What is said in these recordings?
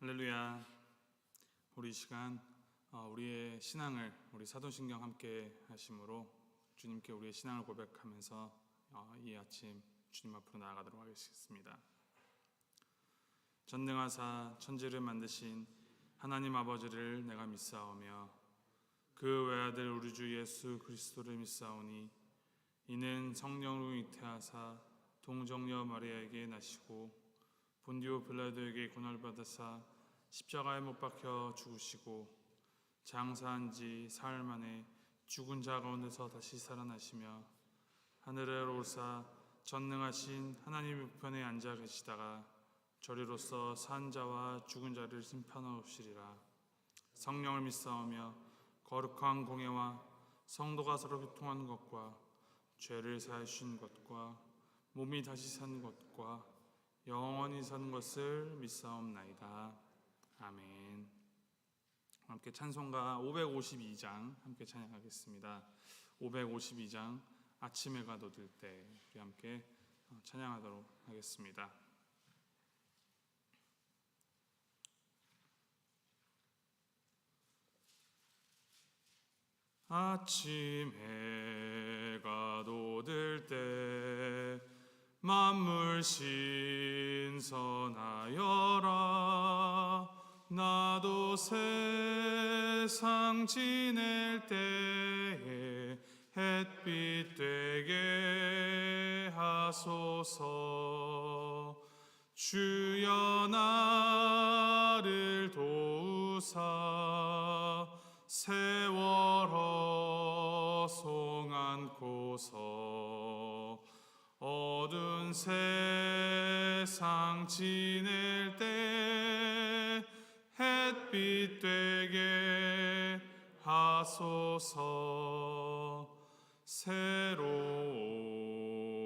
할렐루야. 우리 이 시간 우리의 신앙을 우리 사도신경 함께 하심으로 주님께 우리의 신앙을 고백하면서 이 아침 주님 앞으로 나아가도록 하겠습니다. 전능하사 천지를 만드신 하나님 아버지를 내가 믿사오며 그 외아들 우리 주 예수 그리스도를 믿사오니 이는 성령으로 잉태하사 동정녀 마리아에게 나시고 본디오 빌라도에게 고난을 받으사 십자가에 못 박혀 죽으시고 장사한 지 사흘 만에 죽은 자 가운데서 다시 살아나시며 하늘에 오르사 전능하신 하나님 우편에 앉아 계시다가 저리로서 산 자와 죽은 자를 심판하시리라. 성령을 믿사오며 거룩한 공예와 성도가 서로 교통하는 것과 죄를 사하여 주신 것과 몸이 다시 사는 것과 영원히 사는 것을 믿사옵나이다. 아멘. 함께 찬송가 552장 함께 찬양하겠습니다. 552장 아침 해가 돋을 때 우리 함께 찬양하도록 하겠습니다. 아침 해가 돋을 때 만물 신선하여라. 나도 세상 지낼 때에 햇빛 되게 하소서. 주여 나를 도우사 세월호 송 안고서 어두운 세상 지낼 때 햇빛 되게 하소서. 새로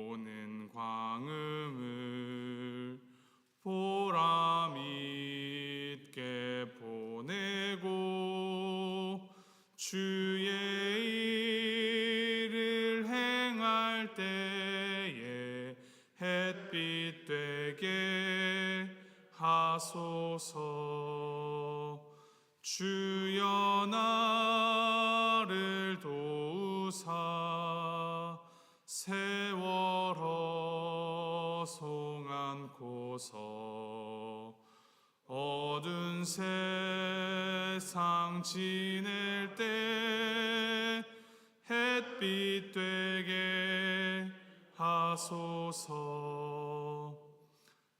오는 광음을 보람 있게 보내고 주의 일을 행할 때에 햇빛 되게 하소서. 주여 나를 도우사 세월호 송 안고서 어두운 세상 지낼 때 햇빛 되게 하소서.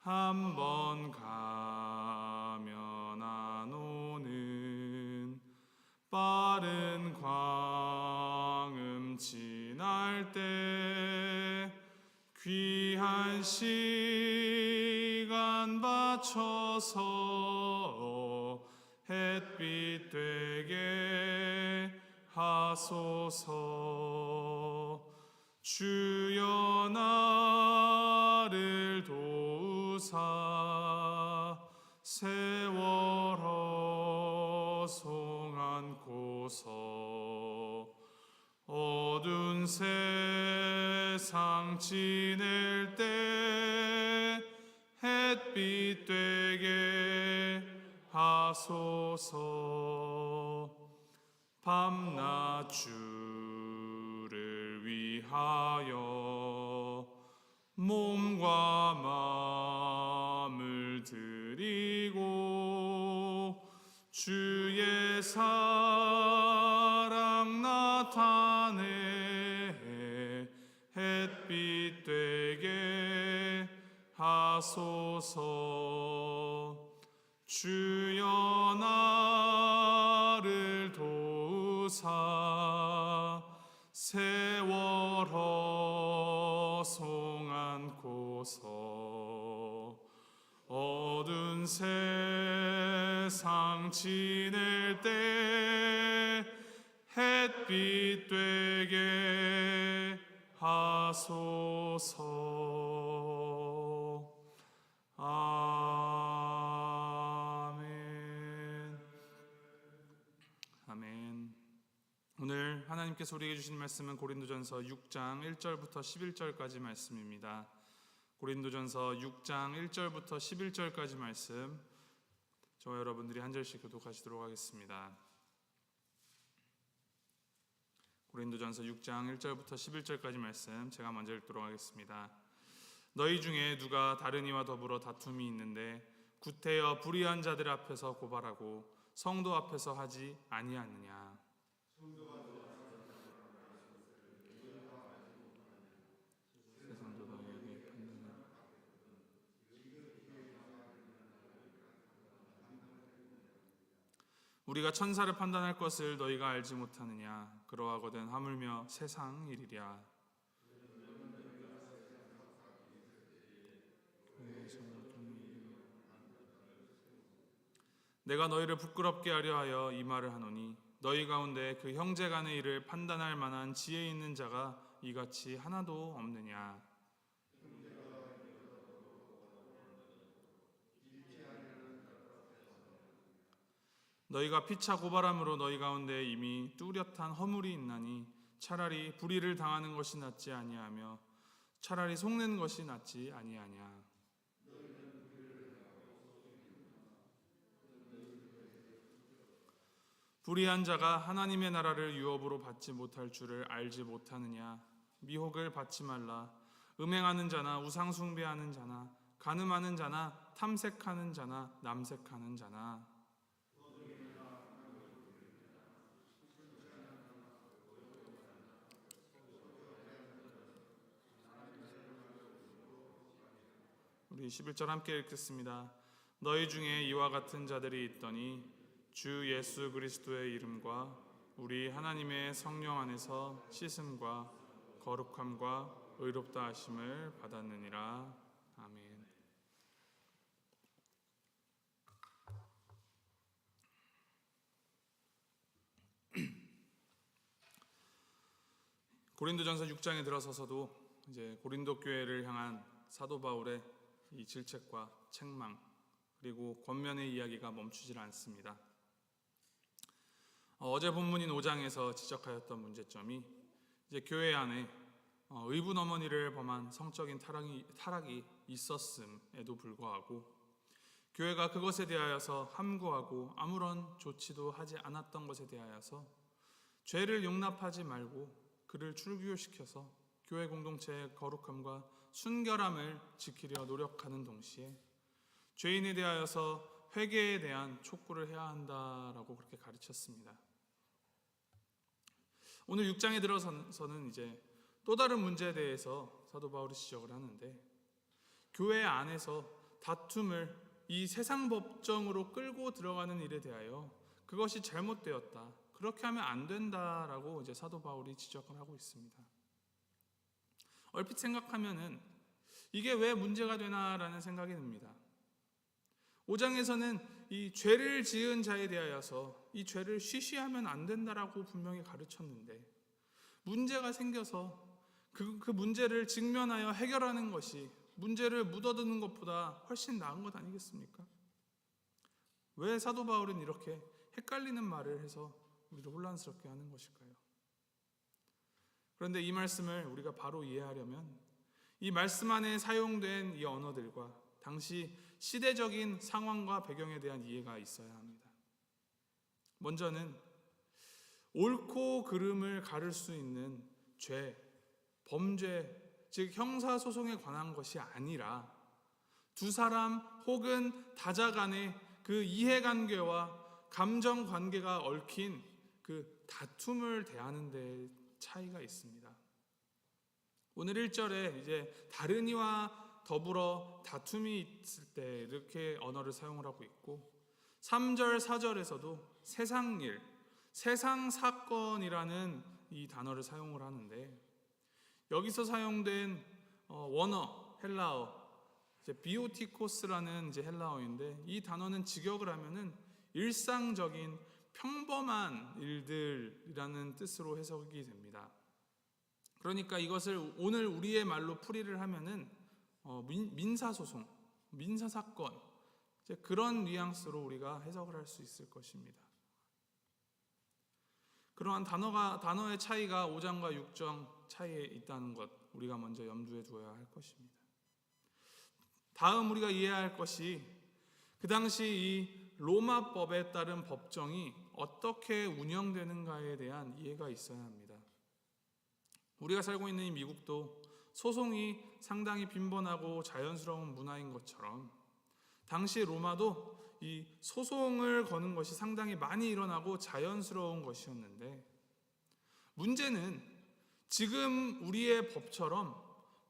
한 번 가면 안 오는 빠른 광음 지날 때 귀한 시간 바쳐서 햇빛 되게 하소서. 주여 나를 도우사 세월호 송 안고서 어두운 세상 지낼 때 햇빛 되게 하소서. 밤낮 주를 위하여 몸과 마음을 드리고 주의 사랑 나타내 햇빛 되게 하소서. 주여 나를 도우사 세월호 송 안고서 어두운 세상 지낼 때 햇빛 되게 하소서. 아멘. 아멘. 오늘 하나님께서 우리에게 주신 말씀은 고린도전서 6장 1절부터 11절까지 말씀입니다. 고린도전서 6장 1절부터 11절까지 말씀 저와 여러분들이 한 절씩 교독하시도록 하겠습니다. 고린도전서 6장 1절부터 11절까지 말씀 제가 먼저 읽도록 하겠습니다. 너희 중에 누가 다른 이와 더불어 다툼이 있는데 구태여 불의한 자들 앞에서 고발하고 성도 앞에서 하지 아니하느냐. 세상도 너희에게 판단하라. 우리가 천사를 판단할 것을 너희가 알지 못하느냐. 그러하거든 하물며 세상 일이랴. 내가 너희를 부끄럽게 하려 하여 이 말을 하노니 너희 가운데 그 형제 간의 일을 판단할 만한 지혜 있는 자가 이같이 하나도 없느냐. 너희가 피차 고발함으로 너희 가운데 이미 뚜렷한 허물이 있나니 차라리 불의를 당하는 것이 낫지 아니하며 차라리 속는 것이 낫지 아니하냐. 불의한 자가 하나님의 나라를 유업으로 받지 못할 줄을 알지 못하느냐. 미혹을 받지 말라. 음행하는 자나 우상 숭배하는 자나 간음하는 자나 탐색하는 자나 남색하는 자나 우리 11절 함께 읽겠습니다. 너희 중에 이와 같은 자들이 있더니 주 예수 그리스도의 이름과 우리 하나님의 성령 안에서 씻음과 거룩함과 의롭다 하심을 받았느니라. 아멘. 고린도전서 6장에 들어서서도 이제 고린도 교회를 향한 사도 바울의 이 질책과 책망 그리고 권면의 이야기가 멈추질 않습니다. 어제 본문인 5장에서 지적하였던 문제점이 이제 교회 안에 의분 어머니를 범한 성적인 타락이 있었음에도 불구하고 교회가 그것에 대하여서 함구하고 아무런 조치도 하지 않았던 것에 대하여서 죄를 용납하지 말고 그를 출교시켜서 교회 공동체의 거룩함과 순결함을 지키려 노력하는 동시에 죄인에 대하여서 회개에 대한 촉구를 해야 한다라고 그렇게 가르쳤습니다. 오늘 6장에 들어서는 이제 또 다른 문제에 대해서 사도 바울이 지적을 하는데 교회 안에서 다툼을 이 세상 법정으로 끌고 들어가는 일에 대하여 그것이 잘못되었다. 그렇게 하면 안 된다라고 이제 사도 바울이 지적을 하고 있습니다. 얼핏 생각하면은 이게 왜 문제가 되나라는 생각이 듭니다. 5장에서는 이 죄를 지은 자에 대하여서 이 죄를 쉬쉬하면 안 된다라고 분명히 가르쳤는데 문제가 생겨서 그 문제를 직면하여 해결하는 것이 문제를 묻어두는 것보다 훨씬 나은 것 아니겠습니까? 왜 사도 바울은 이렇게 헷갈리는 말을 해서 우리를 혼란스럽게 하는 것일까요? 그런데 이 말씀을 우리가 바로 이해하려면 이 말씀 안에 사용된 이 언어들과 당시 시대적인 상황과 배경에 대한 이해가 있어야 합니다. 먼저는 옳고 그름을 가를 수 있는 죄, 범죄, 즉 형사소송에 관한 것이 아니라 두 사람 혹은 다자 간의 그 이해관계와 감정관계가 얽힌 그 다툼을 대하는 데 차이가 있습니다. 오늘 1절에 이제 다른 이와 더불어 다툼이 있을 때 이렇게 언어를 사용을 하고 있고 3절, 4절에서도 세상 일, 세상 사건이라는 이 단어를 사용을 하는데 여기서 사용된 원어, 헬라어, 이제 비오티코스라는 이제 헬라어인데 이 단어는 직역을 하면은 일상적인 평범한 일들이라는 뜻으로 해석이 됩니다. 그러니까 이것을 오늘 우리의 말로 풀이를 하면은 민사소송, 민사사건 그런 뉘앙스로 우리가 해석을 할 수 있을 것입니다. 그러한 단어의 차이가 5장과 6장 차이에 있다는 것 우리가 먼저 염두에 두어야 할 것입니다. 다음 우리가 이해해야 할 것이 그 당시 이 로마법에 따른 법정이 어떻게 운영되는가에 대한 이해가 있어야 합니다. 우리가 살고 있는 이 미국도 소송이 상당히 빈번하고 자연스러운 문화인 것처럼 당시 로마도 이 소송을 거는 것이 상당히 많이 일어나고 자연스러운 것이었는데, 문제는 지금 우리의 법처럼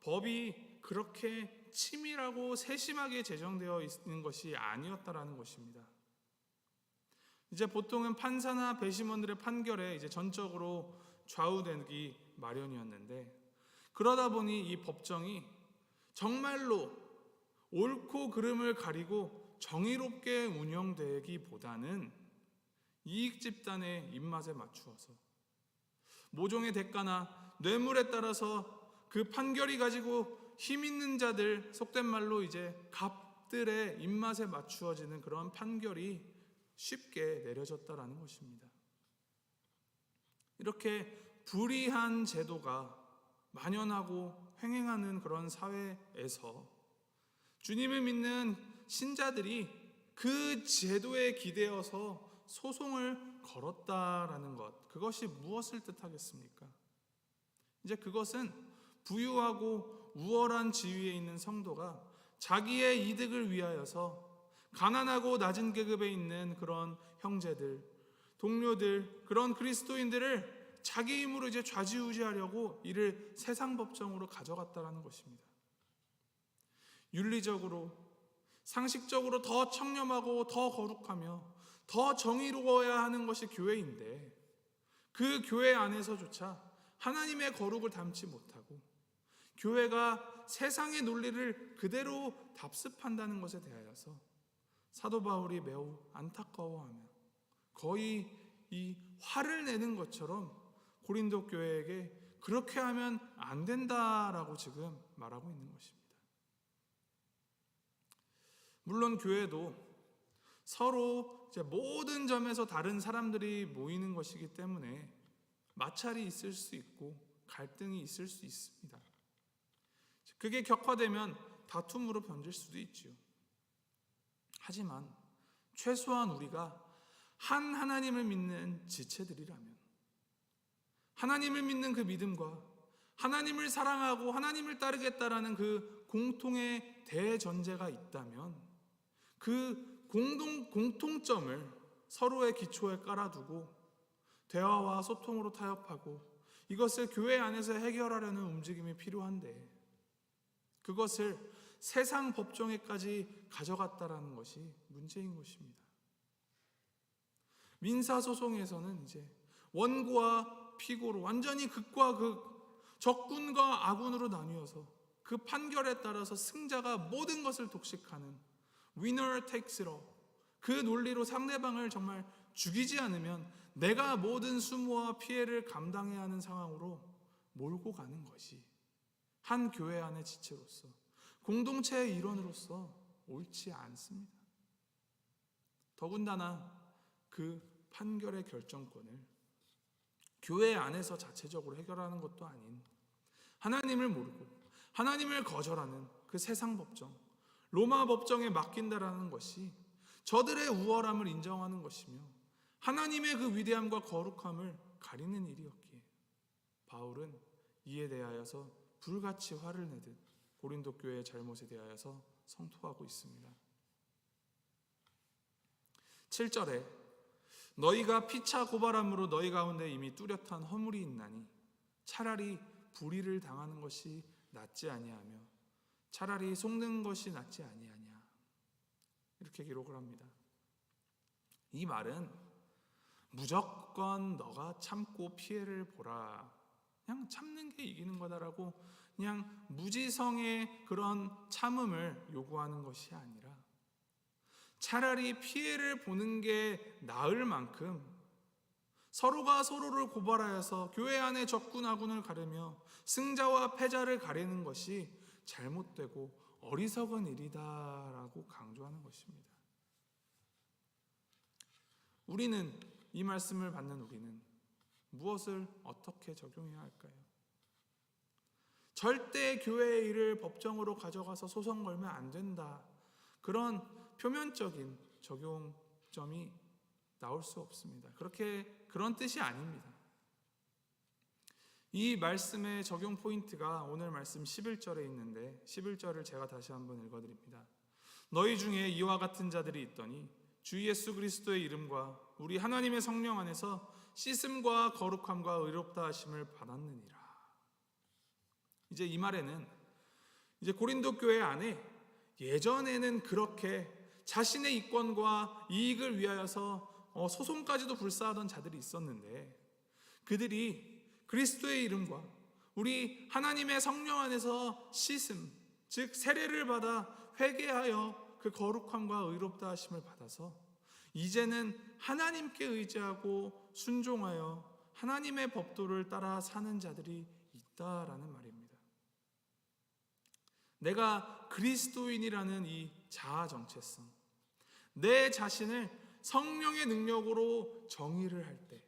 법이 그렇게 치밀하고 세심하게 제정되어 있는 것이 아니었다라는 것입니다. 이제 보통은 판사나 배심원들의 판결에 이제 전적으로 좌우되기 마련이었는데, 그러다 보니 이 법정이 정말로 옳고 그름을 가리고 정의롭게 운영되기보다는 이익 집단의 입맛에 맞추어서 모종의 대가나 뇌물에 따라서 그 판결이 가지고 힘 있는 자들, 속된 말로 이제 갑들의 입맛에 맞추어지는 그런 판결이 쉽게 내려졌다라는 것입니다. 이렇게 불의한 제도가 만연하고 횡행하는 그런 사회에서 주님을 믿는 신자들이 그 제도에 기대어서 소송을 걸었다라는 것, 그것이 무엇을 뜻하겠습니까? 이제 그것은 부유하고 우월한 지위에 있는 성도가 자기의 이득을 위하여서 가난하고 낮은 계급에 있는 그런 형제들, 동료들, 그런 그리스도인들을 자기 힘으로 이제 좌지우지하려고 이를 세상 법정으로 가져갔다라는 것입니다. 윤리적으로, 상식적으로 더 청렴하고 더 거룩하며 더 정의로워야 하는 것이 교회인데, 그 교회 안에서조차 하나님의 거룩을 담지 못하고 교회가 세상의 논리를 그대로 답습한다는 것에 대하여서 사도 바울이 매우 안타까워하며 거의 이 화를 내는 것처럼 고린도 교회에게 그렇게 하면 안 된다라고 지금 말하고 있는 것입니다. 물론 교회도 서로 이제 모든 점에서 다른 사람들이 모이는 것이기 때문에 마찰이 있을 수 있고 갈등이 있을 수 있습니다. 그게 격화되면 다툼으로 번질 수도 있지요. 하지만 최소한 우리가 한 하나님을 믿는 지체들이라면, 하나님을 믿는 그 믿음과 하나님을 사랑하고 하나님을 따르겠다라는 그 공통의 대전제가 있다면, 그 공통점을 서로의 기초에 깔아두고 대화와 소통으로 타협하고 이것을 교회 안에서 해결하려는 움직임이 필요한데, 그것을 세상 법정에까지 가져갔다라는 것이 문제인 것입니다. 민사소송에서는 이제 원고와 피고로 완전히 극과 극, 적군과 아군으로 나뉘어서 그 판결에 따라서 승자가 모든 것을 독식하는 winner takes it all, 그 논리로 상대방을 정말 죽이지 않으면 내가 모든 수모와 피해를 감당해야 하는 상황으로 몰고 가는 것이 한 교회 안의 지체로서, 공동체의 일원으로서 옳지 않습니다. 더군다나 그 판결의 결정권을 교회 안에서 자체적으로 해결하는 것도 아닌 하나님을 모르고 하나님을 거절하는 그 세상 법정, 로마 법정에 맡긴다라는 것이 저들의 우월함을 인정하는 것이며 하나님의 그 위대함과 거룩함을 가리는 일이었기에 바울은 이에 대하여서 불같이 화를 내듯 고린도 교회의 잘못에 대하여서 성토하고 있습니다. 7절에 너희가 피차 고발함으로 너희 가운데 이미 뚜렷한 허물이 있나니 차라리 불의를 당하는 것이 낫지 아니하며 차라리 속는 것이 낫지 아니하냐, 이렇게 기록을 합니다. 이 말은 무조건 너가 참고 피해를 보라, 그냥 참는 게 이기는 거다라고 그냥 무지성의 그런 참음을 요구하는 것이 아니라 차라리 피해를 보는 게 나을 만큼 서로가 서로를 고발하여서 교회 안에 적군아군을 가르며 승자와 패자를 가리는 것이 잘못되고 어리석은 일이다라고 강조하는 것입니다. 우리는, 이 말씀을 받는 우리는 무엇을 어떻게 적용해야 할까요? 절대 교회의 일을 법정으로 가져가서 소송 걸면 안 된다, 그런 표면적인 적용 득점이 나올 수 없습니다. 그런 뜻이 아닙니다. 이 말씀의 적용 포인트가 오늘 말씀 11절에 있는데 11절을 제가 다시 한번 읽어드립니다. 너희 중에 이와 같은 자들이 있더니 주 예수 그리스도의 이름과 우리 하나님의 성령 안에서 씻음과 거룩함과 의롭다 하심을 받았느니라. 이제 이 말에는 이제 고린도 교회 안에 예전에는 그렇게 자신의 이권과 이익을 위하여서 소송까지도 불사하던 자들이 있었는데 그들이 그리스도의 이름과 우리 하나님의 성령 안에서 씻음, 즉 세례를 받아 회개하여 그 거룩함과 의롭다 하심을 받아서 이제는 하나님께 의지하고 순종하여 하나님의 법도를 따라 사는 자들이 있다라는 말입니다. 내가 그리스도인이라는 이 자아 정체성, 내 자신을 성령의 능력으로 정의를 할 때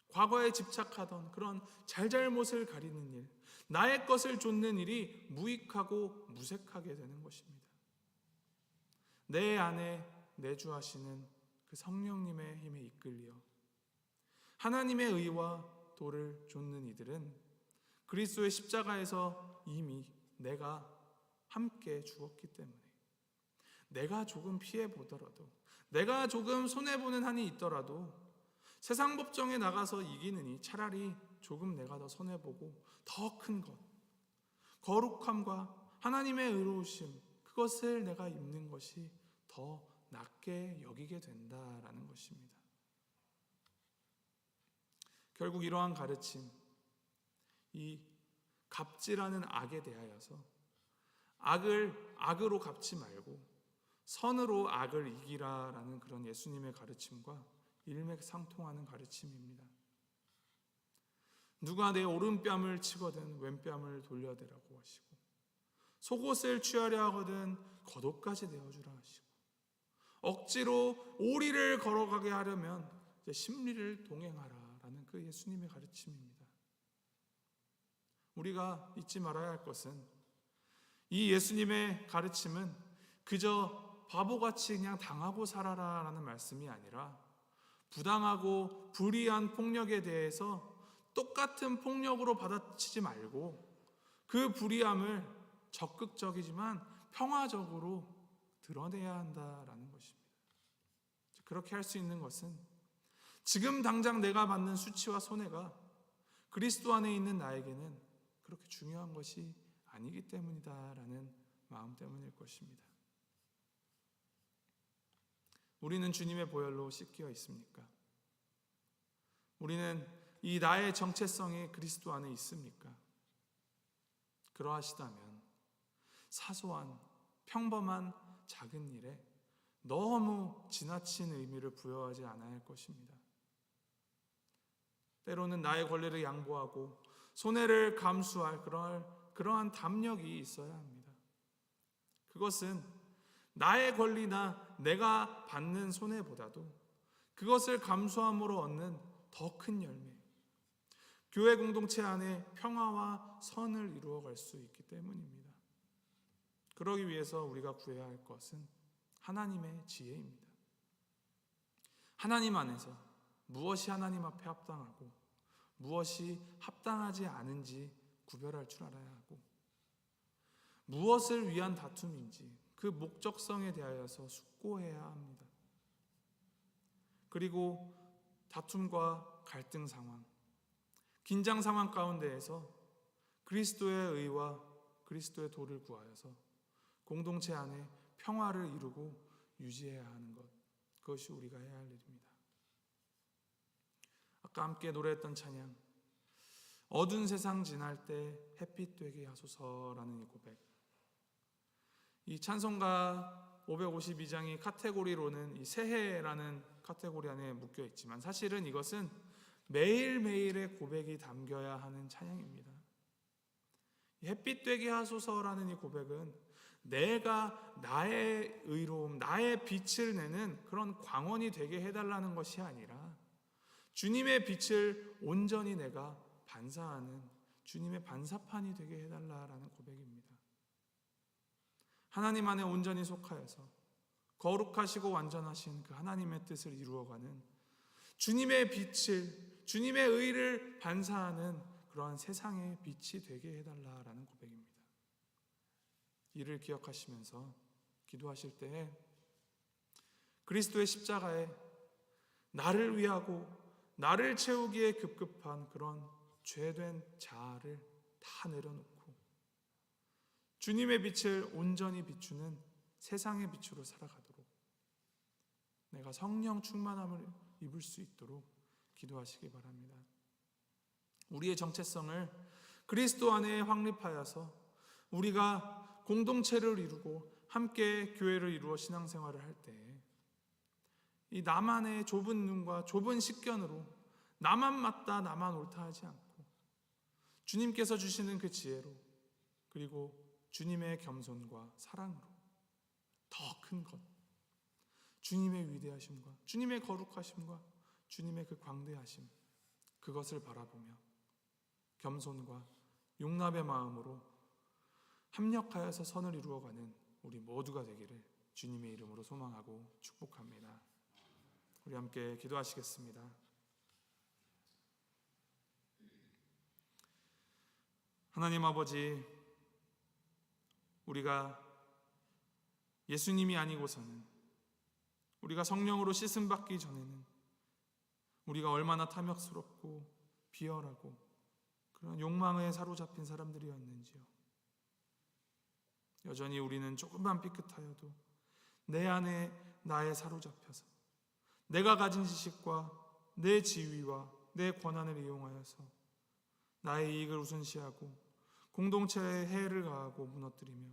과거에 집착하던 그런 잘잘못을 가리는 일, 나의 것을 좇는 일이 무익하고 무색하게 되는 것입니다. 내 안에 내주하시는 그 성령님의 힘에 이끌려 하나님의 의와 도를 좇는 이들은 그리스도의 십자가에서 이미 내가 함께 죽었기 때문에 내가 조금 피해보더라도, 내가 조금 손해보는 한이 있더라도 세상 법정에 나가서 이기느니 차라리 조금 내가 더 손해보고 더 큰 것, 거룩함과 하나님의 의로우심, 그것을 내가 입는 것이 더 낫게 여기게 된다라는 것입니다. 결국 이러한 가르침, 이 갑질하는 악에 대하여서 악을 악으로 갚지 말고 선으로 악을 이기라라는 그런 예수님의 가르침과 일맥상통하는 가르침입니다. 누가 내 오른뺨을 치거든 왼뺨을 돌려대라고 하시고, 속옷을 취하려 하거든 겉옷까지 내어주라 하시고, 억지로 오리를 걸어가게 하려면 심리를 동행하라라는 그 예수님의 가르침입니다. 우리가 잊지 말아야 할 것은 이 예수님의 가르침은 그저 바보같이 그냥 당하고 살아라라는 말씀이 아니라 부당하고 불의한 폭력에 대해서 똑같은 폭력으로 받아치지 말고 그 불의함을 적극적이지만 평화적으로 드러내야 한다라는 것입니다. 그렇게 할 수 있는 것은 지금 당장 내가 받는 수치와 손해가 그리스도 안에 있는 나에게는 그렇게 중요한 것이 아니기 때문이다라는 마음 때문일 것입니다. 우리는 주님의 보혈로 씻겨 있습니까? 우리는 이 나의 정체성이 그리스도 안에 있습니까? 그러하시다면 사소한 평범한 작은 일에 너무 지나친 의미를 부여하지 않아야 할 것입니다. 때로는 나의 권리를 양보하고 손해를 감수할 그러한 담력이 있어야 합니다. 그것은 나의 권리나 내가 받는 손해보다도 그것을 감수함으로 얻는 더 큰 열매, 교회 공동체 안에 평화와 선을 이루어갈 수 있기 때문입니다. 그러기 위해서 우리가 구해야 할 것은 하나님의 지혜입니다. 하나님 안에서 무엇이 하나님 앞에 합당하고 무엇이 합당하지 않은지 구별할 줄 알아야 하고, 무엇을 위한 다툼인지 그 목적성에 대하여서 숙고해야 합니다. 그리고 다툼과 갈등 상황, 긴장 상황 가운데에서 그리스도의 의와 그리스도의 도를 구하여서 공동체 안에 평화를 이루고 유지해야 하는 것, 그것이 우리가 해야 할 일입니다. 아까 함께 노래했던 찬양, 어두운 세상 지날 때 햇빛 되게 하소서라는 이 고백, 이 찬송가 552장이 카테고리로는 이 새해라는 카테고리 안에 묶여 있지만 사실은 이것은 매일매일의 고백이 담겨야 하는 찬양입니다. 햇빛 되게 하소서라는 이 고백은 내가 나의 의로움, 나의 빛을 내는 그런 광원이 되게 해달라는 것이 아니라 주님의 빛을 온전히 내가 반사하는 주님의 반사판이 되게 해달라는 고백입니다. 하나님 안에 온전히 속하여서 거룩하시고 완전하신 그 하나님의 뜻을 이루어가는 주님의 빛을, 주님의 의를 반사하는 그러한 세상의 빛이 되게 해달라라는 고백입니다. 이를 기억하시면서 기도하실 때에 그리스도의 십자가에 나를 위하고 나를 채우기에 급급한 그런 죄된 자아를 다 내려놓고 주님의 빛을 온전히 비추는 세상의 빛으로 살아가도록 내가 성령 충만함을 입을 수 있도록 기도하시기 바랍니다. 우리의 정체성을 그리스도 안에 확립하여서 우리가 공동체를 이루고 함께 교회를 이루어 신앙생활을 할 때 이 나만의 좁은 눈과 좁은 식견으로 나만 맞다 나만 옳다 하지 않고 주님께서 주시는 그 지혜로 그리고 주님의 겸손과 사랑으로 더 큰 것, 주님의 위대하심과 주님의 거룩하심과 주님의 그 광대하심, 그것을 바라보며 겸손과 용납의 마음으로 합력하여서 선을 이루어가는 우리 모두가 되기를 주님의 이름으로 소망하고 축복합니다. 우리 함께 기도하시겠습니다. 하나님 아버지, 우리가 예수님이 아니고서는, 우리가 성령으로 씻음 받기 전에는 우리가 얼마나 탐욕스럽고 비열하고 그런 욕망에 사로잡힌 사람들이었는지요. 여전히 우리는 조금만 삐끗하여도 내 안에 나에 사로잡혀서 내가 가진 지식과 내 지위와 내 권한을 이용하여서 나의 이익을 우선시하고 공동체에 해를 가하고 무너뜨리며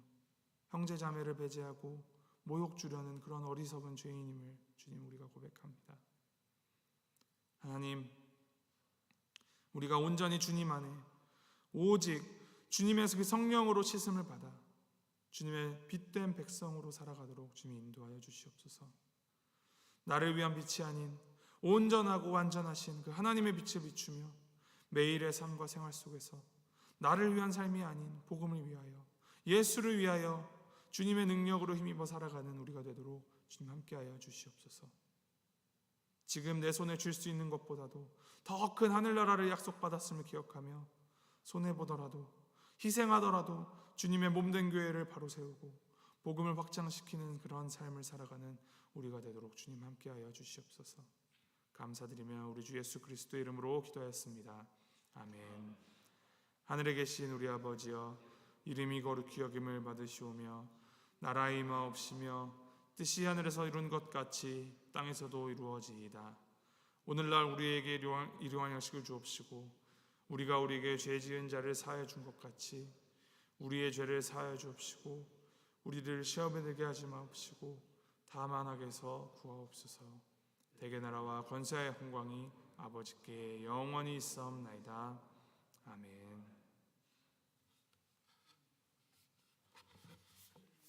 형제 자매를 배제하고 모욕 주려는 그런 어리석은 죄인임을 주님 우리가 고백합니다. 하나님, 우리가 온전히 주님 안에 오직 주님의 그 성령으로 씻음을 받아 주님의 빛된 백성으로 살아가도록 주님 인도하여 주시옵소서. 나를 위한 빛이 아닌 온전하고 완전하신 그 하나님의 빛을 비추며 매일의 삶과 생활 속에서 나를 위한 삶이 아닌 복음을 위하여, 예수를 위하여 주님의 능력으로 힘입어 살아가는 우리가 되도록 주님 함께하여 주시옵소서. 지금 내 손에 쥘 수 있는 것보다도 더 큰 하늘나라를 약속받았음을 기억하며 손해보더라도 희생하더라도 주님의 몸된 교회를 바로 세우고 복음을 확장시키는 그러한 삶을 살아가는 우리가 되도록 주님 함께하여 주시옵소서. 감사드리며 우리 주 예수 그리스도의 이름으로 기도하였습니다. 아멘. 하늘에 계신 우리 아버지여, 이름이 거룩히 여김을 받으시오며 나라의 임하옵시며 뜻이 하늘에서 이룬 것 같이 땅에서도 이루어지이다. 오늘날 우리에게 일용할 양식을 주옵시고 우리가 우리에게 죄 지은 자를 사하여 준 것 같이 우리의 죄를 사하여 주옵시고 우리를 시험에 들게 하지 마옵시고 다만 악에서 구하옵소서. 대개 나라와 권세와 영광이 아버지께 영원히 있사옵나이다. 아멘.